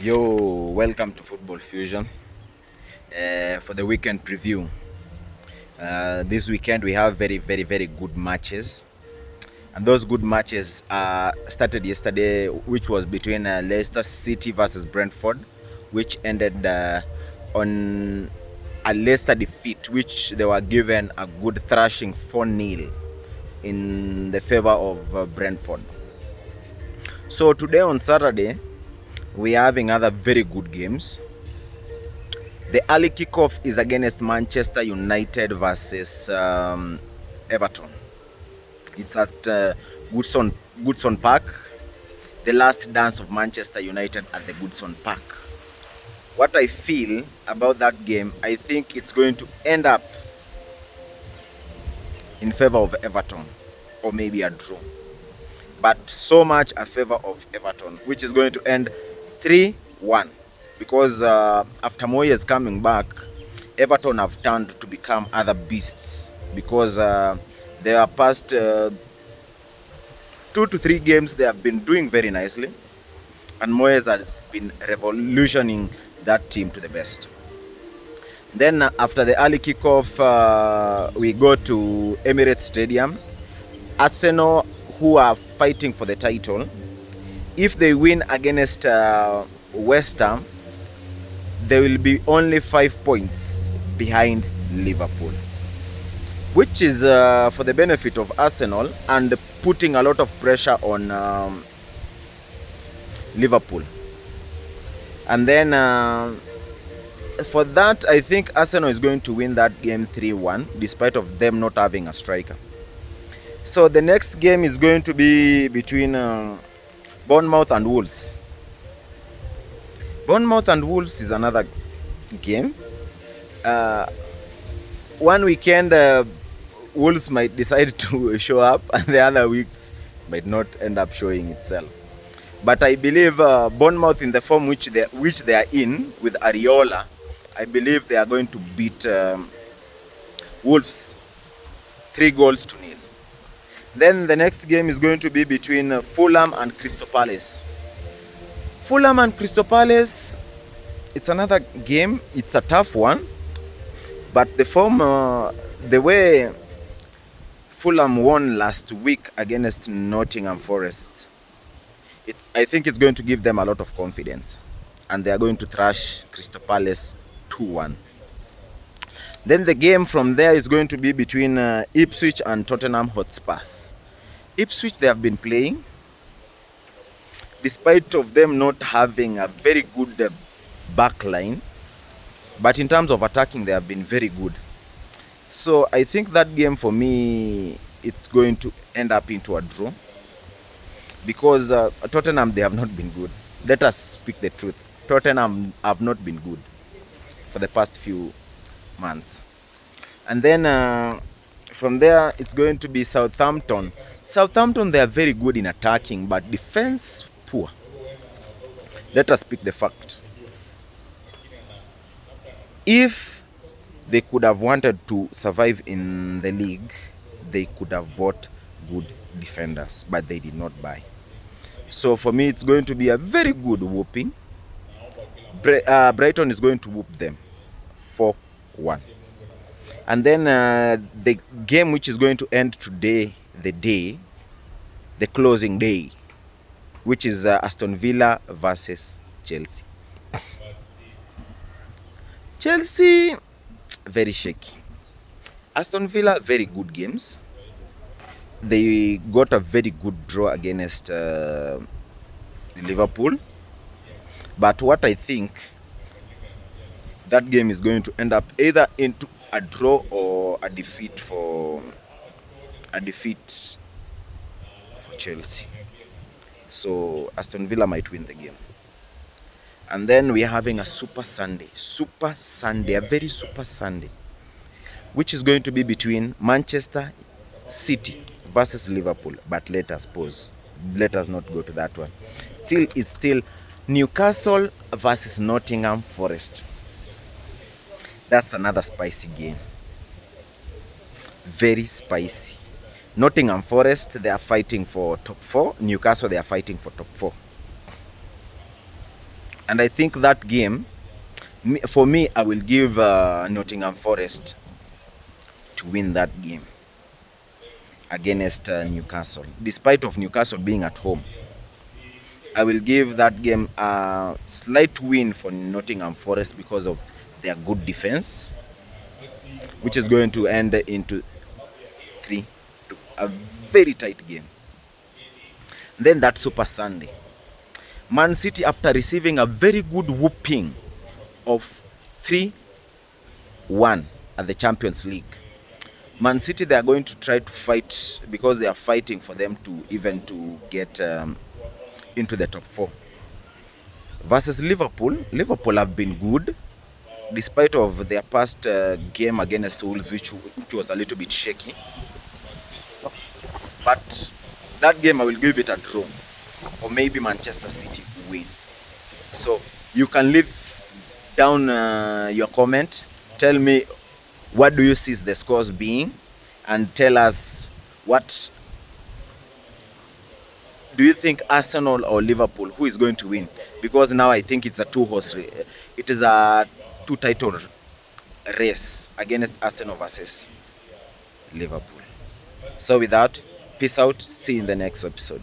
Yo, welcome to Football Fusion for the weekend preview. This weekend we have very good matches, and those good matches started yesterday, which was between Leicester City versus Brentford, which ended on a Leicester defeat, which they were given a good thrashing 4-0 in the favor of Brentford. So today on Saturday, we are having other very good games. The early kickoff is against Manchester United versus Everton. It's at Goodson Park, the last dance of Manchester United at the Goodson Park. What I feel about that game, I think it's going to end up in favor of Everton, or maybe a draw. But so much a favor of Everton, which is going to end 3-1. Because after Moyes coming back, Everton have turned to become other beasts. Because their past 2 to 3 games, they have been doing very nicely. And Moyes has been revolutioning that team to the best. Then after the early kickoff, we go to Emirates Stadium. Arsenal, who are fighting for the title, if they win against West Ham, they will be only 5 points behind Liverpool, which is for the benefit of Arsenal and putting a lot of pressure on Liverpool. And then for that, I think Arsenal is going to win that game 3-1, despite of them not having a striker. So the next game is going to be between Bournemouth and Wolves. Bournemouth and Wolves is another game. One weekend, Wolves might decide to show up, and the other weeks might not end up showing itself. But I believe Bournemouth, in the form which they are in with Areola, I believe they are going to beat Wolves 3-0. Then the next game is going to be between Fulham and Crystal Palace. Fulham and Crystal Palace, it's another game. It's a tough one, but the form, the way Fulham won last week against Nottingham Forest, I think it's going to give them a lot of confidence, and they are going to thrash Crystal Palace 2-1. Then the game from there is going to be between Ipswich and Tottenham Hotspurs. Ipswich, they have been playing, despite of them not having a very good back line, but in terms of attacking, they have been very good. So I think that game for me, it's going to end up into a draw, because Tottenham, they have not been good. Let us speak the truth. Tottenham have not been good for the past few months. And then from there, it's going to be Southampton. Southampton, they are very good in attacking, but defense poor. Let us speak the fact. If they could have wanted to survive in the league, they could have bought good defenders, but they did not buy. So for me, it's going to be a very good whooping. Brighton is going to whoop them 4-1. And then the game which is going to end today, the closing day, which is Aston Villa versus Chelsea. Chelsea, very shaky. Aston Villa, very good games. They got a very good draw against Liverpool. But what I think, that game is going to end up either into a draw or a defeat for Chelsea. So Aston Villa might win the game. And then we are having a Super Sunday, a very Super Sunday, which is going to be between Manchester City versus Liverpool. But let us pause. Let us not go to that one. It's still Newcastle versus Nottingham Forest. That's another spicy game. Very spicy. Nottingham Forest, they are fighting for top 4. Newcastle, they are fighting for top 4. And I think that game, for me, I will give Nottingham Forest to win that game against Newcastle. Despite of Newcastle being at home, I will give that game a slight win for Nottingham Forest because of their good defense, which is going to end into 3-2, a very tight game. Then that Super Sunday, Man City, after receiving a very good whooping of 3-1 at the Champions League, Man City, they are going to try to fight, because they are fighting for them to even to get into the top 4. Versus Liverpool, Liverpool have been good despite of their past game against Wolves, which was a little bit shaky. But that game I will give it a draw, or maybe Manchester City win. So you can leave down your comment. Tell me what do you see the scores being, and tell us what do you think, Arsenal or Liverpool, who is going to win? Because now I think it's a two-horse race. It is a two-title race against Arsenal versus Liverpool. So with that, peace out. See you in the next episode.